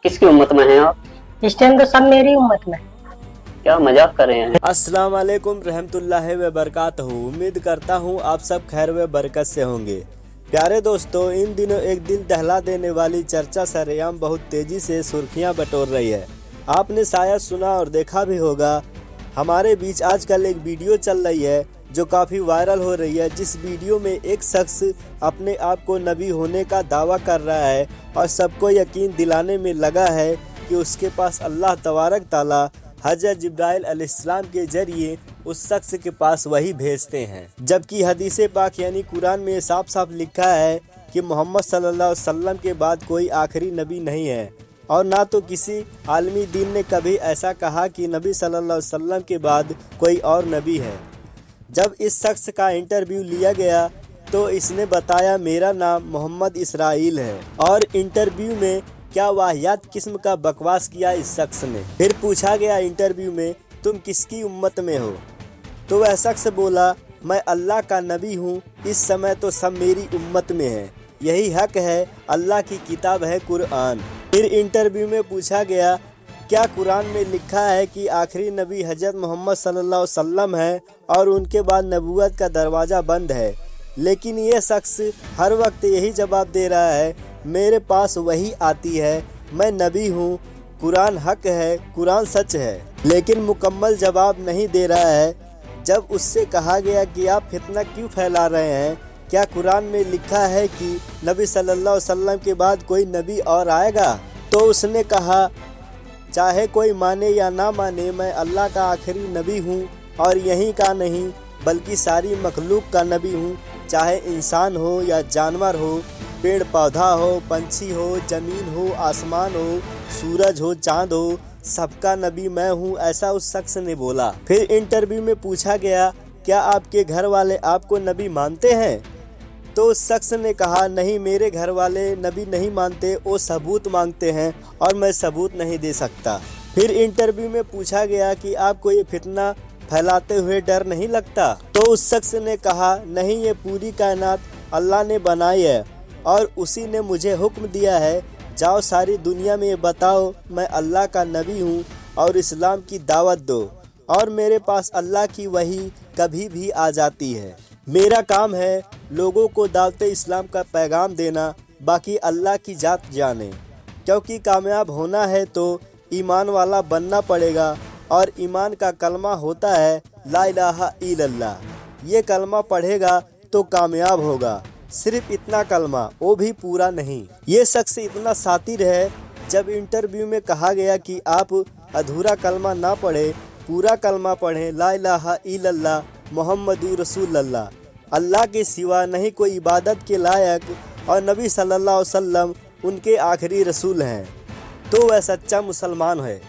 किसकी उम्मत में हैं आप? इस टाइम तो सब मेरी उम्मत में। क्या मजाक कर रहे हैं? अस्सलाम वालेकुम रहमतुल्लाहि व बरकातहू। उम्मीद करता हूँ आप सब खैर व बरकत से होंगे। प्यारे दोस्तों, इन दिनों एक दिल दहला देने वाली चर्चा सरेआम बहुत तेज़ी से सुर्खियाँ बटोर रही है। आपने शायद सुना और देखा भी होगा, हमारे बीच आजकल एक वीडियो चल रही है जो काफ़ी वायरल हो रही है, जिस वीडियो में एक शख्स अपने आप को नबी होने का दावा कर रहा है और सबको यकीन दिलाने में लगा है कि उसके पास अल्लाह तबारक ताला हज़रत जिब्राइल अलैहिस्सलाम के जरिए उस शख्स के पास वही भेजते हैं। जबकि हदीस पाक यानी कुरान में साफ साफ लिखा है कि मोहम्मद सल्लल्लाहु अलैहि वसल्लम के बाद कोई आखिरी नबी नहीं है, और ना तो किसी आलमी दीन ने कभी ऐसा कहा कि नबी सल्लल्लाहु अलैहि वसल्लम के बाद कोई और नबी है। जब इस शख्स का इंटरव्यू लिया गया तो इसने बताया मेरा नाम मोहम्मद इसराइल है, और इंटरव्यू में क्या वाहियात किस्म का बकवास किया इस शख्स ने। फिर पूछा गया इंटरव्यू में तुम किसकी उम्मत में हो, तो वह शख्स बोला मैं अल्लाह का नबी हूँ, इस समय तो सब मेरी उम्मत में है, यही हक है, अल्लाह की किताब है कुरान। फिर इंटरव्यू में पूछा गया क्या कुरान में लिखा है कि आखिरी नबी हज़रत मोहम्मद सल्लल्लाहु अलैहि वसल्लम है और उनके बाद नबूवत का दरवाज़ा बंद है। लेकिन ये शख्स हर वक्त यही जवाब दे रहा है मेरे पास वही आती है, मैं नबी हूँ, कुरान हक है, कुरान सच है, लेकिन मुकम्मल जवाब नहीं दे रहा है। जब उससे कहा गया कि आप फितना क्यों फैला रहे हैं, क्या कुरान में लिखा है कि नबी सल्लल्लाहु अलैहि वसल्लम के बाद कोई नबी और आएगा, तो उसने कहा चाहे कोई माने या ना माने, मैं अल्लाह का आखिरी नबी हूँ, और यहीं का नहीं बल्कि सारी मखलूक का नबी हूँ, चाहे इंसान हो या जानवर हो, पेड़ पौधा हो, पंछी हो, ज़मीन हो, आसमान हो, सूरज हो, चाँद हो, सबका नबी मैं हूँ, ऐसा उस शख्स ने बोला। फिर इंटरव्यू में पूछा गया क्या आपके घर वाले आपको नबी मानते हैं, तो उस शख्स ने कहा नहीं, मेरे घर वाले नबी नहीं मानते, वो सबूत मांगते हैं और मैं सबूत नहीं दे सकता। फिर इंटरव्यू में पूछा गया कि आपको ये फितना फैलाते हुए डर नहीं लगता, तो उस शख्स ने कहा नहीं, ये पूरी कायनात अल्लाह ने बनाई है और उसी ने मुझे हुक्म दिया है, जाओ सारी दुनिया में बताओ मैं अल्लाह का नबी हूँ और इस्लाम की दावत दो, और मेरे पास अल्लाह की वही कभी भी आ जाती है। मेरा काम है लोगों को दावत इस्लाम का पैगाम देना, बाकी अल्लाह की जात जाने, क्योंकि कामयाब होना है तो ईमान वाला बनना पड़ेगा, और ईमान का कलमा होता है ला इलाहा इल्लल्लाह, ये कलमा पढ़ेगा तो कामयाब होगा। सिर्फ इतना कलमा, वो भी पूरा नहीं। ये शख्स इतना सातिर है, जब इंटरव्यू में कहा गया कि आप अधूरा कलमा ना पढ़े, पूरा कलमा पढ़ें, ला इलाहा इल्लल्लाह मुहम्मदुर रसूलुल्लाह, अल्लाह के सिवा नहीं कोई इबादत के लायक, और नबी सल्लल्लाहु अलैहि वसल्लम उनके आखिरी रसूल हैं, तो वह सच्चा मुसलमान है।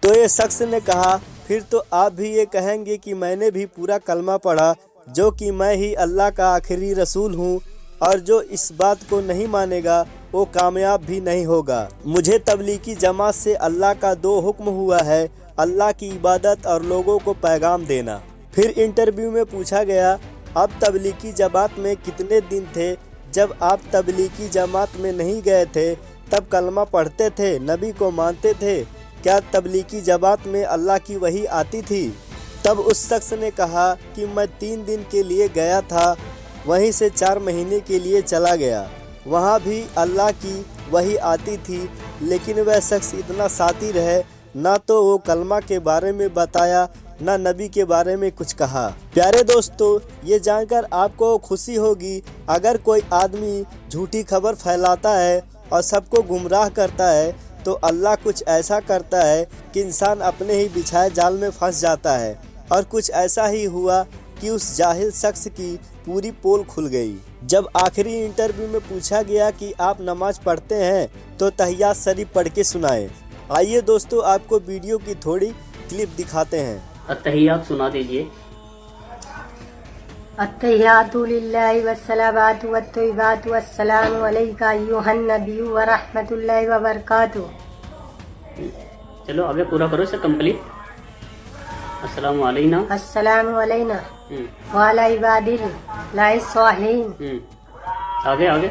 तो ये शख्स ने कहा फिर तो आप भी ये कहेंगे कि मैंने भी पूरा कलमा पढ़ा, जो कि मैं ही अल्लाह का आखिरी रसूल हूँ, और जो इस बात को नहीं मानेगा वो कामयाब भी नहीं होगा। मुझे तबलीगी जमात से अल्लाह का 2 हुक्म हुआ है, अल्लाह की इबादत और लोगों को पैगाम देना। फिर इंटरव्यू में पूछा गया आप तबलीगी जमात में कितने दिन थे, जब आप तबलीगी जमात में नहीं गए थे तब कलमा पढ़ते थे, नबी को मानते थे, क्या तबलीगी जमात में अल्लाह की वही आती थी? तब उस शख्स ने कहा कि मैं 3 दिन के लिए गया था, वहीं से 4 महीने के लिए चला गया, वहाँ भी अल्लाह की वही आती थी। लेकिन वह शख्स इतना सातिर है, ना तो वो कलमा के बारे में बताया, ना नबी के बारे में कुछ कहा। प्यारे दोस्तों, ये जानकर आपको खुशी होगी अगर कोई आदमी झूठी खबर फैलाता है और सबको गुमराह करता है, तो अल्लाह कुछ ऐसा करता है कि इंसान अपने ही बिछाए जाल में फंस जाता है, और कुछ ऐसा ही हुआ कि उस जाहिल शख्स की पूरी पोल खुल गई। जब आखिरी इंटरव्यू में पूछा गया कि आप नमाज पढ़ते हैं, तो तहियात शरीफ पढ़ के सुनाए। आइए दोस्तों, आपको वीडियो की थोड़ी क्लिप दिखाते हैं। अत्तहियात सुना दीजिए। अत्तहियातु लिल्लाहि वस्सलावातु वत्तय्यिबातु वस्सलामु अलैका अय्युहन नबिय्यु व रहमतुल्लाहि व बरकातुहू। चलो आगे पूरा करो इसे कंप्लीट। अस्सलामु अलैना, अस्सलामु अलैना व अला इबादिल्लाहि स्वालिहीन। आगे आगे।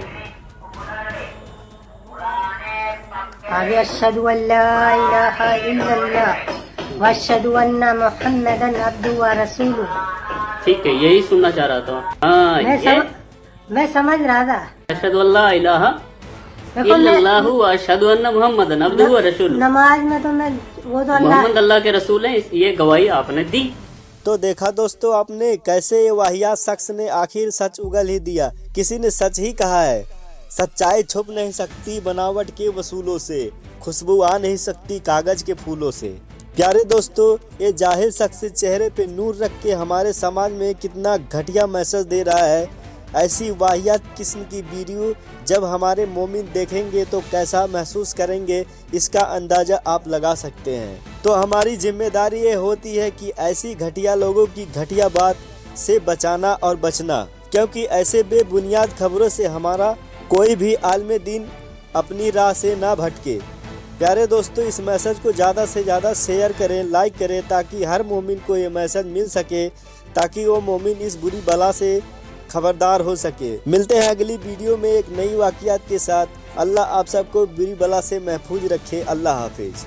आगे अशहदु अल्ला इलाहा इल्लल्लाह व अशहदु अन्ना मुहम्मदन अब्दुहु व रसूलुहु। ठीक है, यही सुनना चाह रहा था। हाँ, मैं समझ रहा था। अशहदु अल्ला इलाहा इल्लल्लाहु व अशहदु अन्ना मुहम्मदन अब्दुहु व रसूलुहु। नमाज में तो मैं वो तो मोहम्मद अल्लाह के रसूल हैं, ये गवाही आपने दी। तो देखा दोस्तों आपने कैसे ये वाहियात शख्स ने आखिर सच उगल ही दिया। किसी ने सच ही कहा है, सच्चाई छुप नहीं सकती बनावट के वसूलों से, खुशबू आ नहीं सकती कागज के फूलों से। प्यारे दोस्तों, ये जाहिल शख्स चेहरे पे नूर रख के हमारे समाज में कितना घटिया मैसेज दे रहा है। ऐसी वाहियात किस्म की वीडियो जब हमारे मोमिन देखेंगे तो कैसा महसूस करेंगे, इसका अंदाजा आप लगा सकते हैं। तो हमारी जिम्मेदारी ये होती है कि ऐसी घटिया लोगों की घटिया बात से बचाना और बचना, क्योंकि ऐसे बेबुनियाद खबरों से हमारा कोई भी आलम दीन अपनी राह से ना भटके। प्यारे दोस्तों, इस मैसेज को ज़्यादा से ज़्यादा शेयर करें, लाइक करें, ताकि हर मोमिन को ये मैसेज मिल सके, ताकि वो मोमिन इस बुरी बला से खबरदार हो सके। मिलते हैं अगली वीडियो में एक नई वाक़ियात के साथ। अल्लाह आप सबको बुरी बला से महफूज रखे। अल्लाह हाफिज।